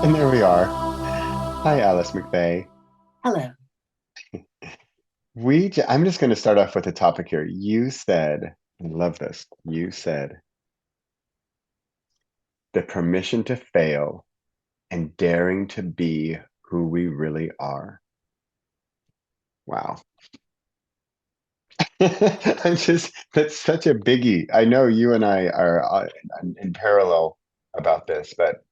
And there we are. Hi, Alice McVeigh. Hello. I'm just going to start off with a topic here. You said, I love this. You said the permission to fail and daring to be who we really are. Wow. That's such a biggie. I know you and I are in parallel about this, but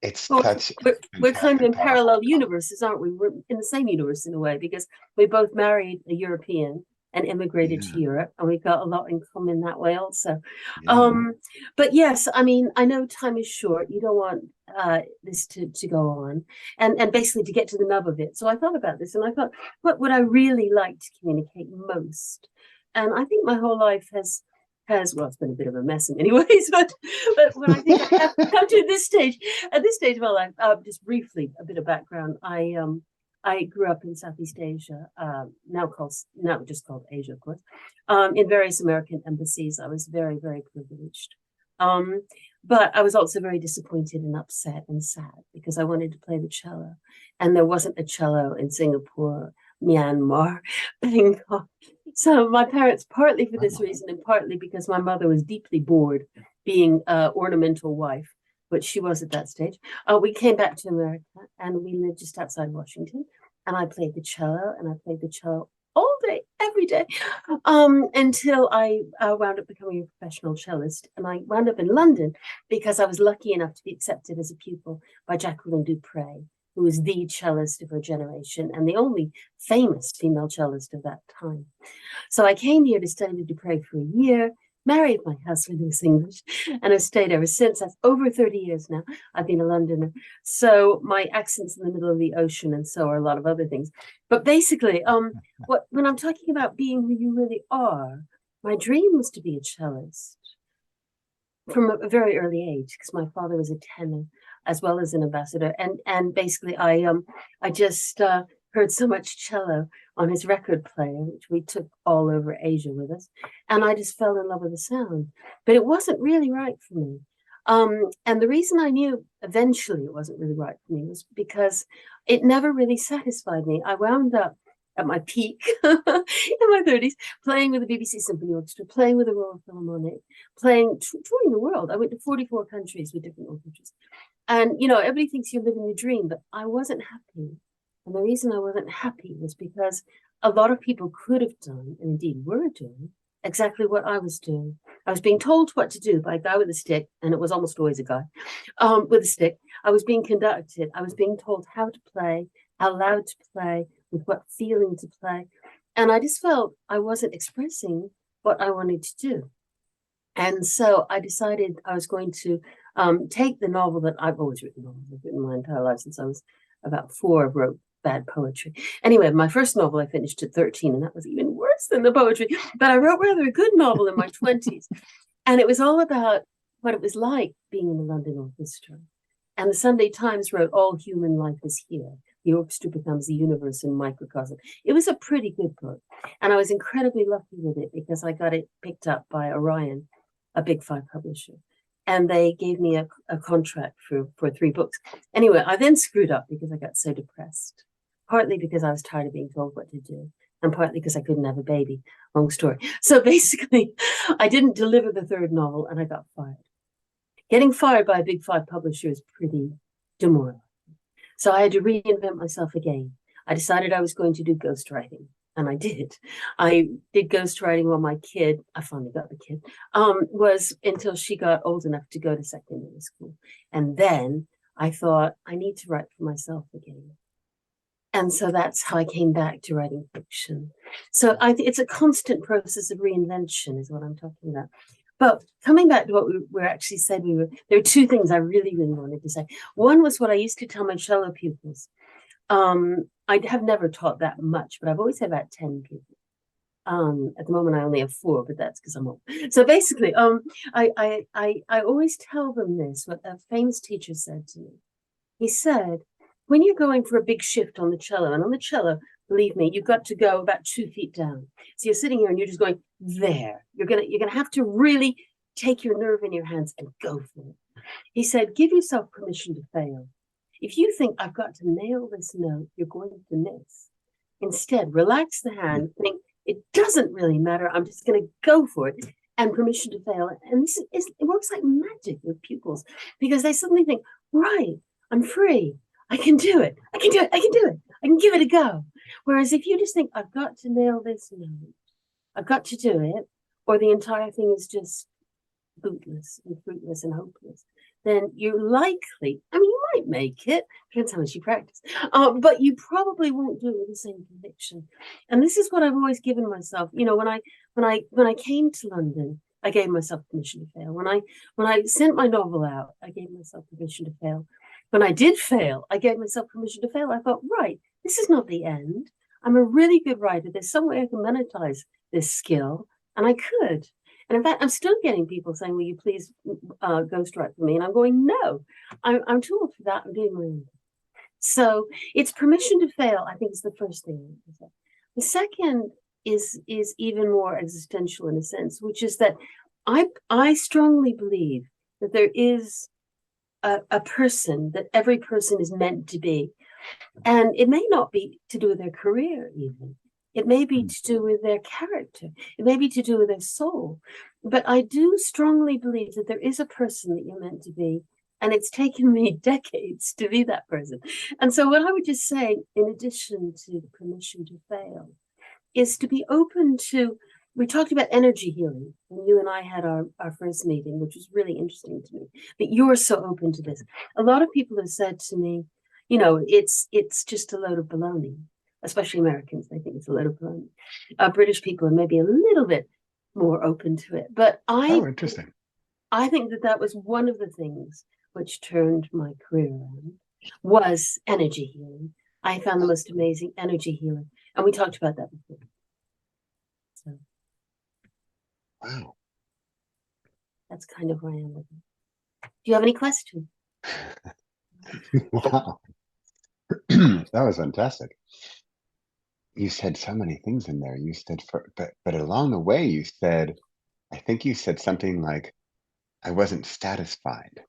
it's Well, such a we're kind of fantastic, in powerful parallel topic. universes, aren't we? We're in the same universe in a way because we both married a European and immigrated to Yeah, Europe, and we've got a lot in common that way also. yeah. Um, but yes, I mean, I know time is short. You don't want this to go on, and basically to get to the nub of it. So I thought about this, and I thought, what would I really like to communicate most? And I think my whole life has well, it's been a bit of a mess in many ways, but when I think I have come to this stage, at this stage of my life, just briefly, a bit of background. I grew up in Southeast Asia, now just called Asia, of course, in various American embassies. I was very, very privileged. Um, but I was also very disappointed and upset and sad because I wanted to play the cello, and there wasn't a cello in Singapore, Myanmar, Bangkok. So my parents, partly for this Wow. reason, and partly because my mother was deeply bored being an ornamental wife, which she was at that stage. We came back to America and we lived just outside Washington. And I played the cello and I played the cello all day, every day, until I wound up becoming a professional cellist. And I wound up in London because I was lucky enough to be accepted as a pupil by Jacqueline Dupre, who was the cellist of her generation and the only famous female cellist of that time. So I came here to study with Dupre for a year, married my husband who's English, and I've stayed ever since. That's over 30 years now. I've been a Londoner. So my accent's in the middle of the ocean, and so are a lot of other things. But basically, when I'm talking about being who you really are, my dream was to be a cellist from a very early age because my father was a tenor as well as an ambassador, and basically I just heard so much cello on his record player, which we took all over Asia with us, and I just fell in love with the sound. But it wasn't really right for me. And the reason I knew eventually it wasn't really right for me was because it never really satisfied me. I wound up at my peak in my 30s playing with the BBC Symphony Orchestra, playing with the Royal Philharmonic, playing touring the world. I went to 44 countries with different orchestras. And, everybody thinks you're living the dream, but I wasn't happy. And the reason I wasn't happy was because a lot of people could have done, and indeed were doing, exactly what I was doing. I was being told what to do by a guy with a stick, and it was almost always a guy with a stick. I was being conducted. I was being told how to play, how loud to play, with what feeling to play. And I just felt I wasn't expressing what I wanted to do. And so I decided I was going to take the novel that I've always written novels. I've written my entire life since I was about 4. I wrote bad poetry. Anyway, my first novel I finished at 13, and that was even worse than the poetry. But I wrote rather a good novel in my 20s. And it was all about what it was like being in the London Orchestra. And the Sunday Times wrote, "All human life is here. The orchestra becomes a universe in microcosm." It was a pretty good book. And I was incredibly lucky with it because I got it picked up by Orion, a big 5 publisher. And they gave me a contract for 3 books. Anyway, I then screwed up because I got so depressed, partly because I was tired of being told what to do, and partly because I couldn't have a baby. Long story. So basically, I didn't deliver the 3rd novel and I got fired. Getting fired by a big 5 publisher is pretty demoralizing. So I had to reinvent myself again. I decided I was going to do ghostwriting, and I did. I did ghostwriting while my kid, I finally got the kid, was until she got old enough to go to secondary school. And then I thought, I need to write for myself again. And so that's how I came back to writing fiction. So it's a constant process of reinvention, is what I'm talking about. But coming back to what we were actually said, there were 2 things I really, really wanted to say. One was what I used to tell my cello pupils. I have never taught that much, but I've always had about 10 pupils. At the moment, I only have 4, but that's because I'm old. So basically, I always tell them this. What a famous teacher said to me. He said, when you're going for a big shift on the cello, and on the cello, believe me, you've got to go about 2 feet down. So you're sitting here and you're just going there. You're gonna have to really take your nerve in your hands and go for it. He said, give yourself permission to fail. If you think I've got to nail this note, you're going to miss. Instead, relax the hand, think it doesn't really matter. I'm just going to go for it. And permission to fail. And this is, it works like magic with pupils because they suddenly think, right, I'm free. I can do it. I can do it. I can do it. I can give it a go. Whereas if you just think, I've got to nail this note, I've got to do it, or the entire thing is just bootless and fruitless and hopeless, then you're likely, I mean, you might make it, depends how much you practice, but you probably won't do it with the same conviction. And this is what I've always given myself. You know, when I came to London, I gave myself permission to fail. When I sent my novel out, I gave myself permission to fail. When I did fail, I gave myself permission to fail. I thought, right, this is not the end. I'm a really good writer. There's some way I can monetize this skill, and I could. And in fact, I'm still getting people saying, will you please ghostwrite for me? And I'm going, no, I'm too old for that. I'm doing my own. So it's permission to fail, I think, is the first thing. The second is even more existential in a sense, which is that I strongly believe that there is a person, that every person is meant to be. And it may not be to do with their career, even. It may be to do with their character. It may be to do with their soul. But I do strongly believe that there is a person that you're meant to be. And it's taken me decades to be that person. And so what I would just say, in addition to the permission to fail, is to be open to, we talked about energy healing when you and I had our first meeting, which was really interesting to me, that you're so open to this. A lot of people have said to me, you know, it's just a load of baloney, especially Americans. They think it's a load of baloney. British people are maybe a little bit more open to it. But Oh, interesting. I think that that was one of the things which turned my career around, was energy healing. I found the most amazing energy healer. And we talked about that before. So Wow. that's kind of where I am with it. Do you have any questions? Wow. That was fantastic. You said so many things in there. You said but along the way you said, I think you said something like, I wasn't satisfied.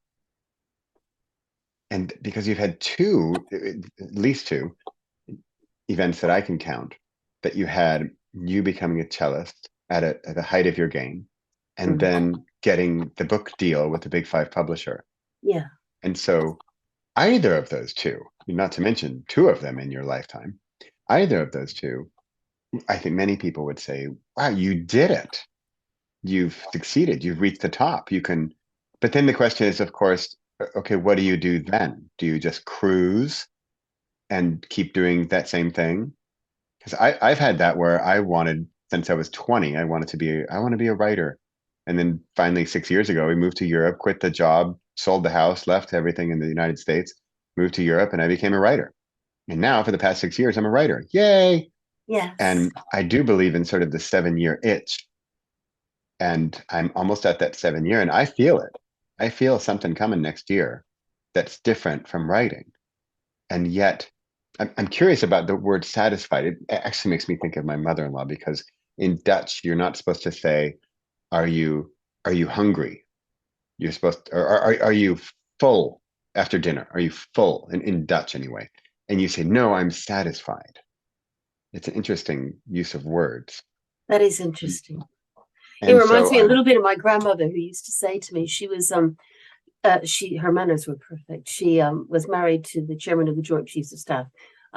And because you've had two, at least two events that I can count, that you had you becoming a cellist at the height of your game, and then getting the book deal with the Big Five publisher. Yeah. And so either of those two, not to mention two of them in your lifetime, either of those two, I think many people would say, wow, you did it. You've succeeded. You've reached the top. You can, but then the question is, of course, okay, what do you do then? Do you just cruise and keep doing that same thing? Because I've had that where I wanted, since I was 20, I want to be a writer. And then finally 6 years ago, we moved to Europe, quit the job, sold the house, left everything in the United States, moved to Europe, and I became a writer. And now for the past 6 years, I'm a writer. Yay. Yes. And I do believe in sort of the 7 year itch. And I'm almost at that 7 year, and I feel it. I feel something coming next year that's different from writing. And yet, I'm curious about the word satisfied. It actually makes me think of my mother-in-law, because in Dutch, you're not supposed to say, are you hungry? You're supposed to, or are you full after dinner? Are you full in Dutch anyway? And you say, no, I'm satisfied. It's an interesting use of words. That is interesting. It And reminds so me a little bit of my grandmother, who used to say to me, she was her manners were perfect. She was married to the chairman of the Joint Chiefs of Staff,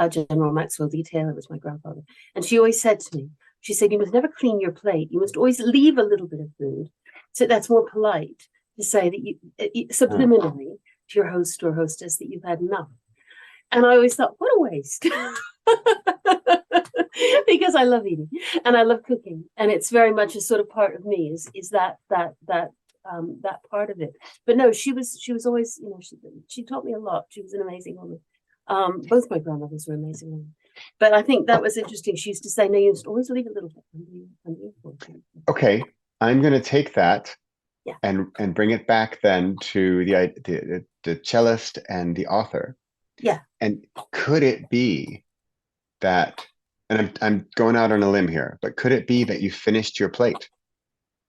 General Maxwell D. Taylor was my grandfather. And she always said to me, she said, you must never clean your plate. You must always leave a little bit of food. So that's more polite to say that you subliminally to your host or hostess that you've had enough. And I always thought, what a waste. Because I love eating and I love cooking. And it's very much a sort of part of me is that part of it. But no, she was always, you know, she taught me a lot. She was an amazing woman. Both my grandmothers were amazing women. But I think that was interesting. She used to say, no, you must always leave a little bit. okay, I'm going to take that Yeah. and bring it back then to the cellist and the author. Yeah. And could it be that, and I'm going out on a limb here, but could it be that you finished your plate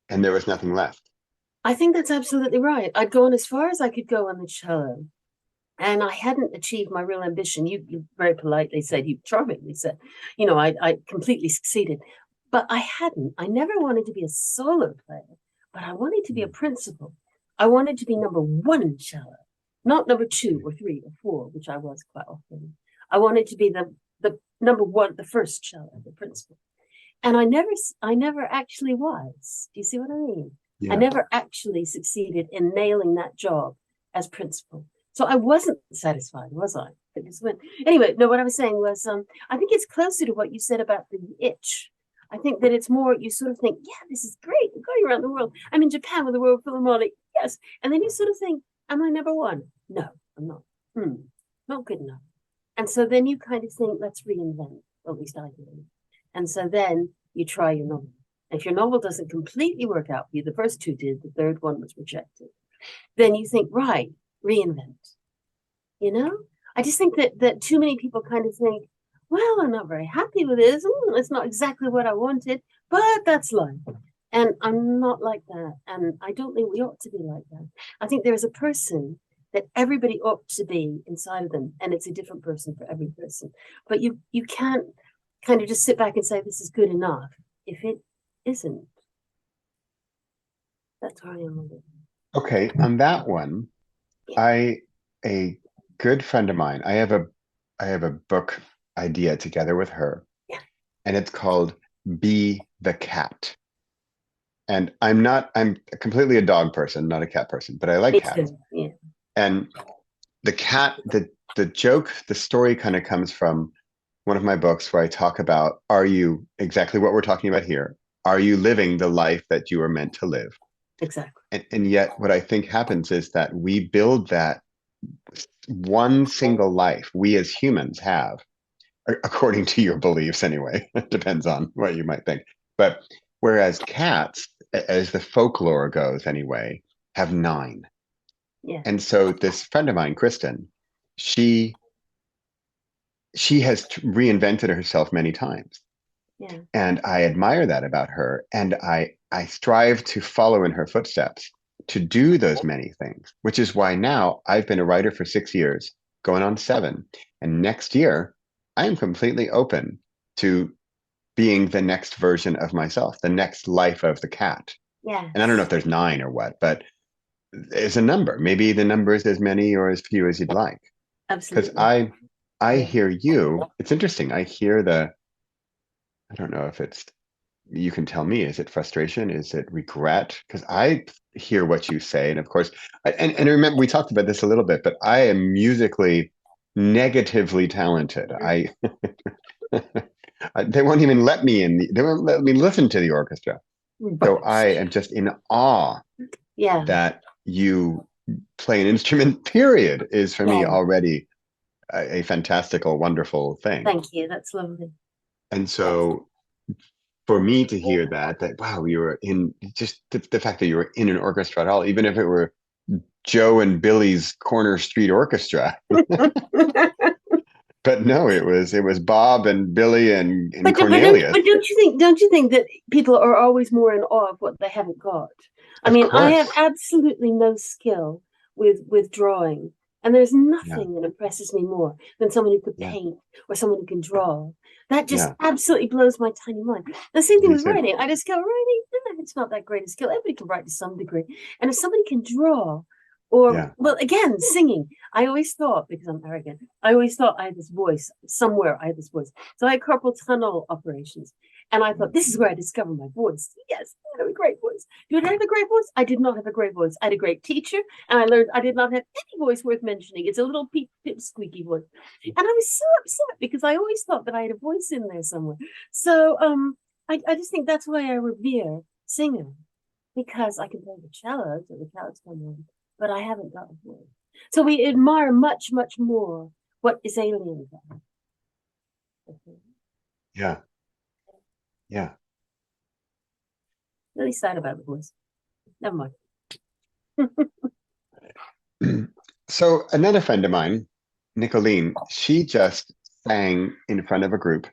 and there was nothing left? I think that's absolutely right. I'd gone as far as I could go on the cello. and I hadn't achieved my real ambition. You very politely said, you charmingly said, I completely succeeded, but I hadn't. I never wanted to be a solo player, but I wanted to be a principal. I wanted to be number one in cello, not number two or three or four, which I was quite often. I wanted to be the number one, the first cello, the principal. And I never actually was. Do you see what I mean? I Yeah. never actually succeeded in nailing that job as principal. So I wasn't satisfied, was I? Because anyway, no, what I was saying was, I think it's closer to what you said about the itch. I think that it's more, you sort of think, yeah, this is great. I'm going around the world. I'm in Japan with the World Philharmonic. Yes. And then you sort of think, am I number one? No, I'm not. Not good enough. And so then you kind of think, let's reinvent. Or at least I do. And so then you try your novel. If your novel doesn't completely work out for you, the first two did, the third one was rejected. Then you think, right, reinvent. You know? I just think that too many people kind of think, well, I'm not very happy with this. It's not exactly what I wanted, but that's life. And I'm not like that. And I don't think we ought to be like that. I think there is a person that everybody ought to be inside of them, and it's a different person for every person. But you can't kind of just sit back and say this is good enough if it isn't. That's where I am with it. Okay. On that one, Yeah, I a good friend of mine. I have a book idea together with her, yeah, and it's called Be the Cat. And I'm completely a dog person, not a cat person, but I like me cats. too. Yeah, And the cat, the joke, the story kind of comes from one of my books where I talk about, are you exactly what we're talking about here? Are you living the life that you are meant to live? exactly. And yet what I think happens is that we build that one single life we as humans have, according to your beliefs anyway. It depends on what you might think. But whereas cats, as the folklore goes anyway, have nine. Yeah, And so this friend of mine, Kristen, she she has reinvented herself many times. yeah, And I admire that about her. And I strive to follow in her footsteps to do those many things, which is why now I've been a writer for 6 years, going on seven. And next year, I am completely open to being the next version of myself, the next life of the cat. And I don't know if yes, there's nine or what, but it's a number. Maybe the number is as many or as few as you'd like. Because absolutely. I hear you. It's interesting. I hear I don't know if it's, you can tell me, is it frustration? Is it regret? Because I hear what you say. And of course, and remember, we talked about this a little bit, but I am musically negatively talented. They won't even let me they won't let me listen to the orchestra. So I am just in awe Yeah, that you play an instrument, period, is for me yeah. already a fantastical, wonderful thing. Thank you. That's lovely. And Yes. so for me to hear that wow, you were in, just the fact that you were in an orchestra at all, even if it were Joe and Billy's corner street orchestra. But no, it was Bob and Billy and Cornelius. But don't you think that people are always more in awe of what they haven't got? I Of mean, I have course. absolutely no skill with drawing, and there's Yeah. nothing that impresses me more than someone who could Yeah. paint or someone who can draw. That just Yeah. absolutely blows my tiny mind. The same thing Me with too. writing. I just go writing. It's not that great a skill. Everybody can write to some degree, and if somebody can draw, or Yeah. well, again, singing. I always thought, because I'm arrogant, I always thought I had this voice somewhere. I had this voice. So I had carpal tunnel operations. And I thought, this is where I discovered my voice. Yes, I have a great voice. Did I have a great voice? I did not have a great voice. I had a great teacher, and I learned I did not have any voice worth mentioning. It's a little peep, peep squeaky voice. And I was so upset because I always thought that I had a voice in there somewhere. So I just think that's why I revere singing, because I can play the cello, so the cello's come on, but I haven't got a voice. So we admire much, much more what is alien to us. Yeah. Yeah. Really sad about the voice. Never mind. So another friend of mine, Nicolene, she just sang in front of a group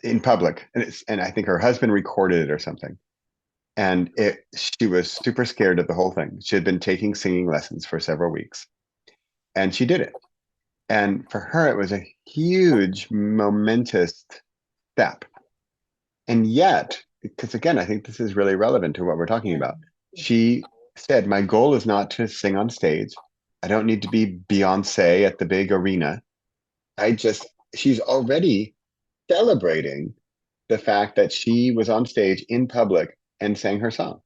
in public, and I think her husband recorded it or something. And she was super scared of the whole thing. She had been taking singing lessons for several weeks. and she did it. And for her, it was a huge, momentous step. And yet, because again, I think this is really relevant to what we're talking Yeah. about. She said, my goal is not to sing on stage. I don't need to be Beyonce at the big arena. She's already celebrating the fact that she was on stage in public and sang her song.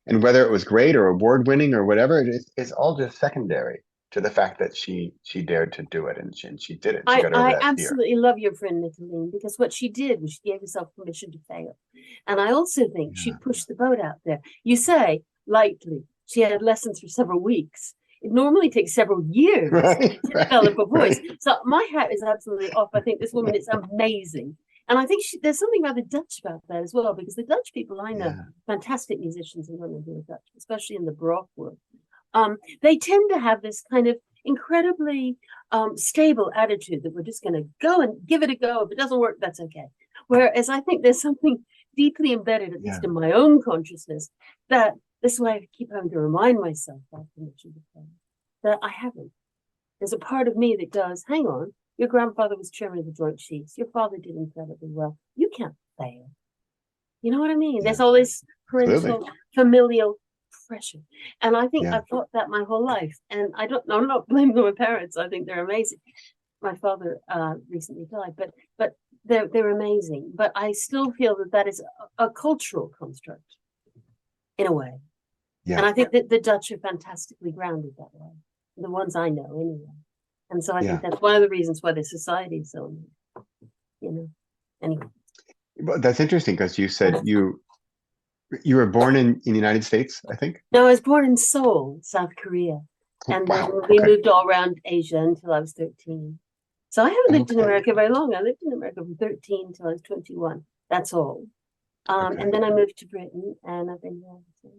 And whether it was great or award winning or whatever, it's all just secondary to the fact that she dared to do it, and she did it. She got over I that fear. absolutely love your friend Nicolene, because what she did was she gave herself permission to fail. And I also think she Yeah. pushed the boat out there. You say lightly, she had lessons for several weeks. It normally takes several years Right, to develop right, a voice. right. So my hat is absolutely off. I think this woman is amazing. And I think there's something rather Dutch about that as well, because the Dutch people I know, Yeah, fantastic musicians and women who are Dutch, especially in the Baroque world, they tend to have this kind of incredibly stable attitude that we're just going to go and give it a go. If it doesn't work, that's okay. Whereas I think there's something deeply embedded, at least yeah, in my own consciousness, that this is why I keep having to remind myself that I haven't. There's a part of me that does, hang on, your grandfather was chairman of the Joint Chiefs. Your father did incredibly well. You can't fail. You know what I mean? There's yeah. all this Absolutely. parental, familial pressure. And I think Yeah, I've thought that my whole life. And I don't know, I'm not blaming my parents. I think they're amazing. My father recently died, but they're amazing. But I still feel that that is a cultural construct in a way. And yeah, I think that the Dutch are fantastically grounded that way. The ones I know anyway. And so I think yeah. that's one of the reasons why the society is so, anyway. Well, that's interesting because you said you were born in the United States, I think. No, I was born in Seoul, South Korea. And then Wow. we Okay. moved all around Asia until I was 13. So I haven't lived in Okay. America very long. I lived in America from 13 until I was 21. That's all. And Okay. then I moved to Britain and I've been here.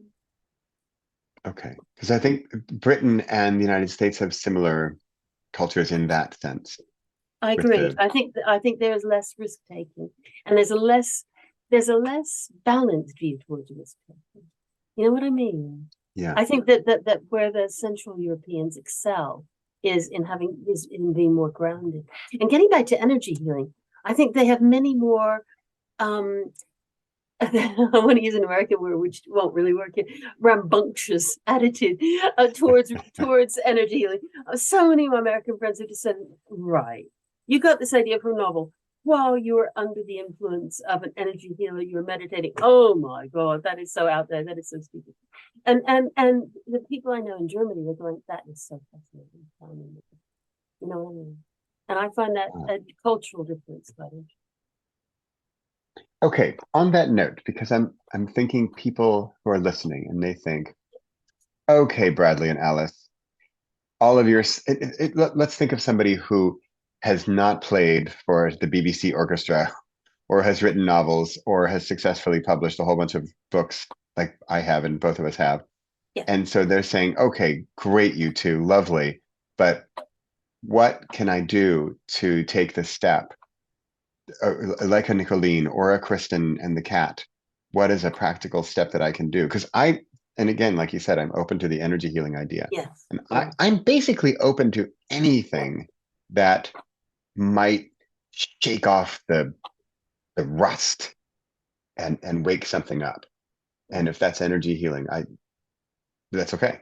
Okay. Because I think Britain and the United States have similar cultures in that sense I with agree. the, I think there's less risk taking and there's a less balanced view towards risk taking. You know what I mean? yeah, I think that where the Central Europeans excel is in being more grounded. And getting back to energy healing, I think they have many more I want to use an American word which won't really work here, rambunctious attitude towards energy healing. So many of my American friends have just said, right, you got this idea from a novel while you were under the influence of an energy healer, you were meditating. Oh my God, that is so out there. That is so stupid. And the people I know in Germany are going, that is so fascinating. You know what I mean? And I find that uh, a cultural difference, but okay. On that note, because I'm thinking people who are listening and they think, okay, Bradley and Alice, all of your let's think of somebody who has not played for the BBC orchestra or has written novels or has successfully published a whole bunch of books like I have and both of us have. yeah, And so they're saying, okay, great, you two, lovely, but what can I do to take the step, like a Nicolene or a Kristen and the cat? What is a practical step that I can do? Because and again, like you said, I'm open to the energy healing idea. yes, And yeah. I'm basically open to anything that might shake off the rust and wake something up. And if that's energy healing, that's okay.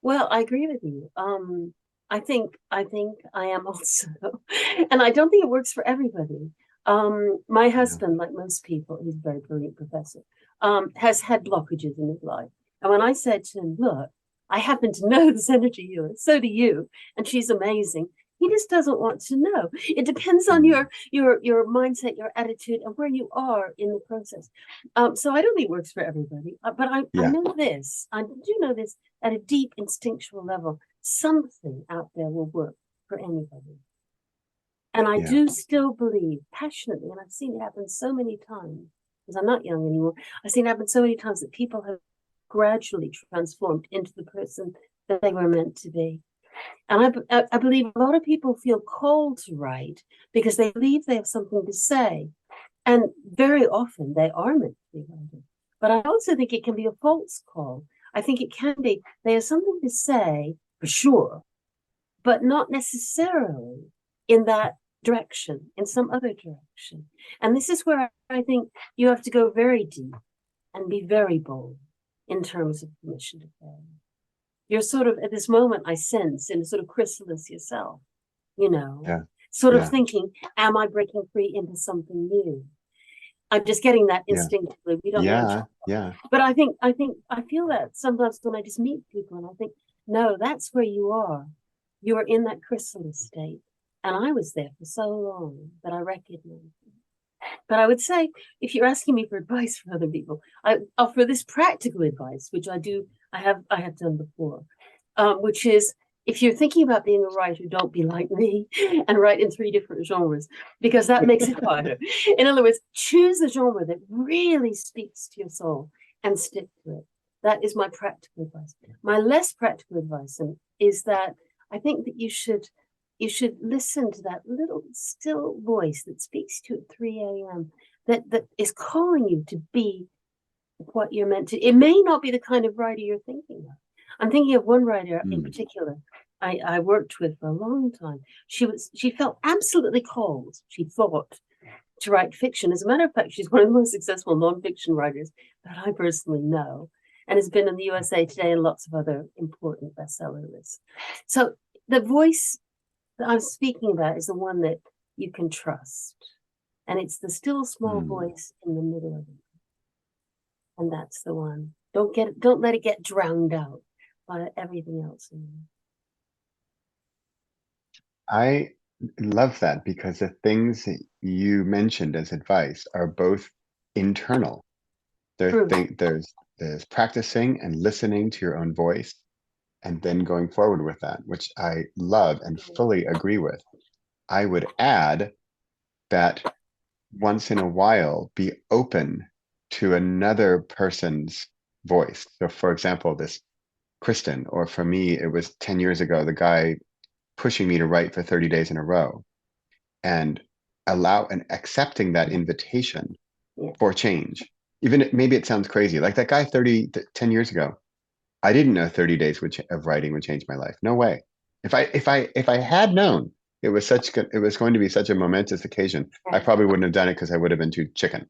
Well, I agree with you. I think I am also, and I don't think it works for everybody. My Yeah. husband, like most people, he's a very brilliant professor, has had blockages in his life. And when I said to him, look, I happen to know this energy healer, so do you, and she's amazing. He just doesn't want to know. It depends on Mm. your mindset, your attitude, and where you are in the process. So I don't think it works for everybody. But I Yeah. know this. I do know this at a deep instinctual level. Something out there will work for anybody. And I Yeah. do still believe passionately, and I've seen it happen so many times, because I'm not young anymore. I've seen it happen so many times that people have gradually transformed into the person that they were meant to be. And I believe a lot of people feel called to write because they believe they have something to say. And very often they are meant to be writing. But I also think it can be a false call. I think it can be, they have something to say for sure, but not necessarily in that direction, in some other direction. And this is where I think you have to go very deep and be very bold in terms of permission to fail. You're sort of at this moment, I sense, in a sort of chrysalis yourself, you know, Yeah. sort of Yeah. thinking, am I breaking free into something new? I'm just getting that Yeah. instinctively. We don't know each Yeah. other. Yeah. But I feel that sometimes when I just meet people and I think, no, that's where you are. You are in that chrysalis state. And I was there for so long that I recognize it. But I would say, if you're asking me for advice for other people, I offer this practical advice, which I have done before, which is if you're thinking about being a writer, don't be like me and write in 3 different genres because that makes it harder. In other words, choose a genre that really speaks to your soul and stick to it. That is my practical advice. My less practical advice is that I think that you should listen to that little still voice that speaks to you at 3 a.m. That is calling you to be what you're meant to. It may not be the kind of writer you're thinking of. I'm thinking of one writer in Mm. particular I worked with for a long time. She felt absolutely called, she thought, to write fiction. As a matter of fact, she's one of the most successful nonfiction writers that I personally know, and has been in the USA Today and lots of other important bestseller lists. So the voice that I'm speaking about is the one that you can trust. And it's the still small Mm. voice in the middle of it. And that's the one. Don't let it get drowned out by everything else in you. I love that because the things that you mentioned as advice are both internal. True. There's practicing and listening to your own voice and then going forward with that, which I love and fully agree with. I would add that once in a while, be open to another person's voice. So, for example, this Kristen, or for me, it was 10 years ago, the guy pushing me to write for 30 days in a row and allow and accepting that invitation Yeah. for change. Even maybe it sounds crazy, like that guy 10 years ago. I didn't know 30 days of writing would change my life. No way. If I had known it was going to be such a momentous occasion, I Yeah. probably wouldn't have done it because I would have been too chicken.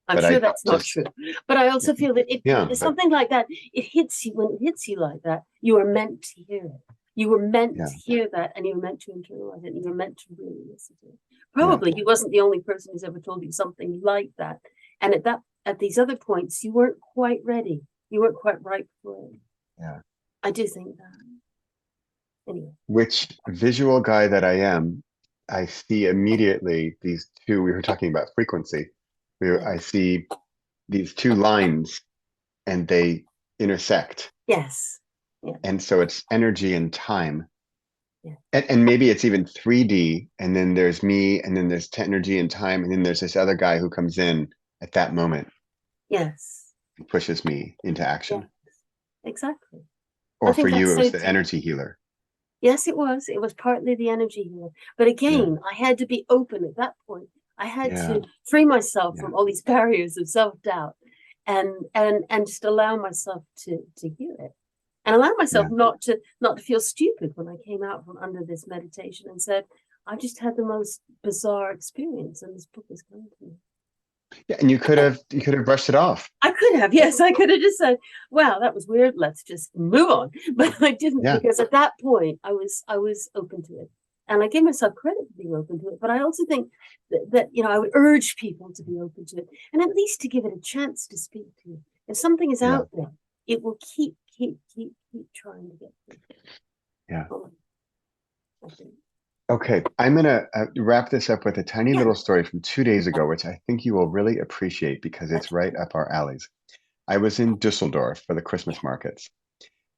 I'm But sure I that's not just true. But I also feel that yeah, it's but something like that. It hits you when it hits you like that. You are meant to hear it. You were meant yeah, to hear that, and you were meant to internalize it. And you were meant to really listen to it. yeah, Probably he wasn't the only person who's ever told you something like that. And at these other points, you weren't quite ready. You weren't quite ripe for it. yeah. I do think that. Anyway, Which visual guy that I am, I see immediately these two. We were talking about frequency. yeah. I see these two lines and they intersect. Yes. Yeah. And so it's energy and time. Yeah. And maybe it's even 3D, and then there's me, and then there's energy and time, and then there's this other guy who comes in at that moment Yes. and pushes me into Yeah. action. Exactly. I Or for think you, that's it so was the deep. energy healer. Yes, it was. It was partly the energy here. But Yeah, again, I had to be open at that point. I had yeah, to free myself yeah, from all these barriers of self-doubt and just allow myself to hear it. And allow myself yeah. not to feel stupid when I came out from under this meditation and said, I just had the most bizarre experience and this book is coming to me. Yeah, and you could have brushed it off. I could have, yes, I could have just said, "Wow, that was weird. Let's just move on." But I didn't Yeah, because at that point I was open to it, and I give myself credit for being open to it. But I also think that I would urge people to be open to it, and at least to give it a chance to speak to you. If something is yeah, out there, it will keep trying to get through. yeah. Oh, I think. Okay, I'm gonna wrap this up with a tiny Yeah, little story from 2 days ago, which I think you will really appreciate because it's that's right up our alleys. I was in Dusseldorf for the yeah, Christmas markets,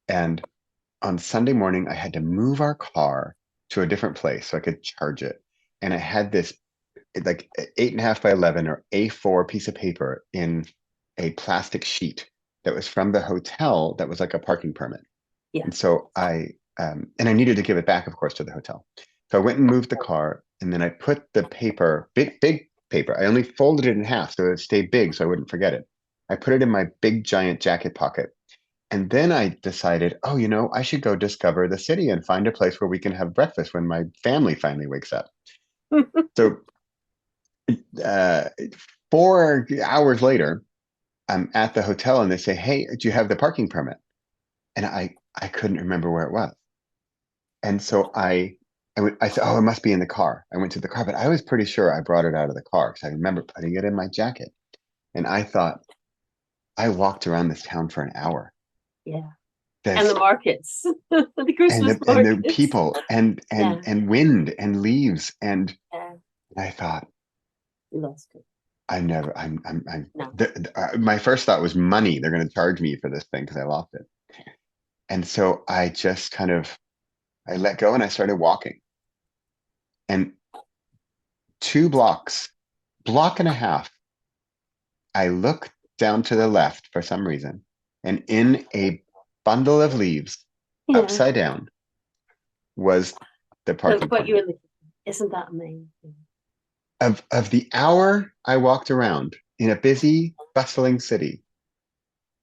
and on Sunday morning, I had to move our car to a different place so I could charge it. And I had this like 8.5 by 11 or A4 piece of paper in a plastic sheet that was from the hotel that was like a parking permit. yeah, And so and I needed to give it back, of course, to the hotel. So I went and moved the car, and then I put the paper, big paper. I only folded it in half so it stayed big, so I wouldn't forget it. I put it in my big giant jacket pocket, And then I decided, oh, I should go discover the city and find a place where we can have breakfast when my family finally wakes up. So, uh, 4 hours later, I'm at the hotel and they say, "Hey, do you have the parking permit?" And I couldn't remember where it was. And so I said, "Oh, it must be in the car." I went to the car, but I was pretty sure I brought it out of the car because I remember putting it in my jacket. And I thought, I walked around this town for an hour. Yeah. And the This markets, the Christmas and the markets. people and Yeah. wind and leaves and Yeah. I thought, We lost it. I never I'm No. my first thought was money. They're going to charge me for this thing because I lost it. And so I just kind of I let go and I started walking. And 2 blocks, block and a half, I look down to the left for some reason, and in a bundle of leaves, Yeah. upside down, was the So parking what you permit. were looking for. Isn't that amazing? Of the hour I walked around in a busy, bustling city.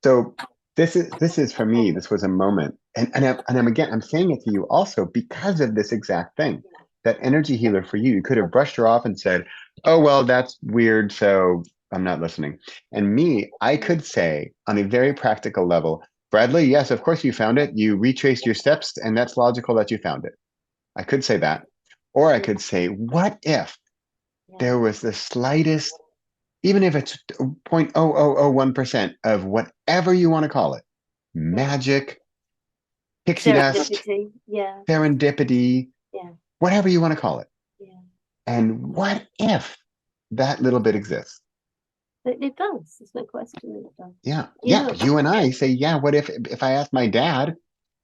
So this is for me, this was a moment. And I'm again, I'm saying it to you also because of this exact thing. That energy healer for you, you could have brushed her off and said, "Oh, well, that's weird, so I'm not listening." And me, I could say on a very practical level, "Bradley, yes, of course you found it. You retraced your steps, and that's logical that you found it." I could say that. Or I Yeah. could say, "What if Yeah. there was the slightest, even if it's 0.0001% of whatever you want to call it, Yeah. magic, pixie dust, Serendipity. Yeah. serendipity, Yeah. whatever you want to call it. Yeah. And what if that little bit exists?" It does. There's no question it does. Yeah. You Yeah. know. You and I say, yeah, what if I asked my dad,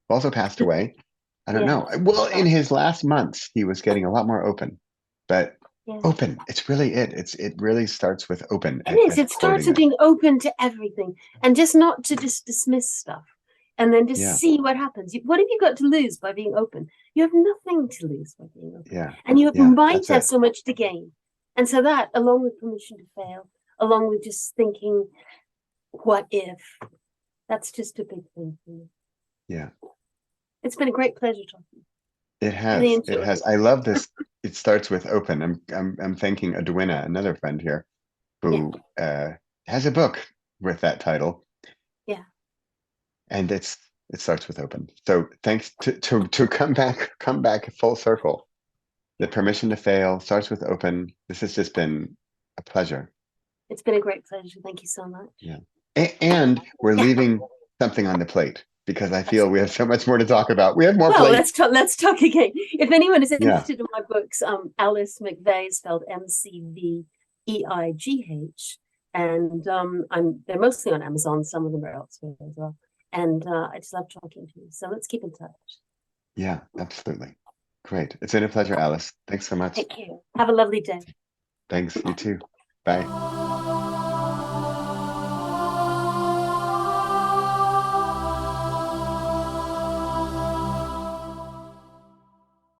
who also passed away? I don't Yeah. know. Well, in Right. his last months, he was getting a lot more open, but Yeah. open, it's really it. It really starts with open, It is. as It starts quoting with it. being open to everything and just not to just dismiss stuff and then just Yeah. see what happens. What have you got to lose by being open? You have nothing to lose by being open. Yeah. And you Yeah. might That's have it. so much to gain. And so that, along with permission to fail, along with just thinking, what if? That's just a big thing for me. Yeah. It's been a great pleasure talking. It Really has. It enjoyed has. it. I love this. It starts with open. I'm thanking Edwina, another friend here, Yeah. who has a book with that title, Yeah. and it starts with open. So thanks to come back full circle. The permission to fail starts with open. This has just been a pleasure. It's been a great pleasure. Thank you so much. Yeah, and we're Yeah. leaving something on the plate because I That's feel we have so much more to talk about. We have more Well, plate. let's talk again. If anyone is Yeah. interested in my books, Alice McVeigh, spelled McVeigh, and they're mostly on Amazon. Some of them are elsewhere as well. And I just love talking to you. So let's keep in touch. Yeah, absolutely. Great. It's been a pleasure, Alice. Thanks so much. Take care. Have a lovely day. Thanks. You too. Bye.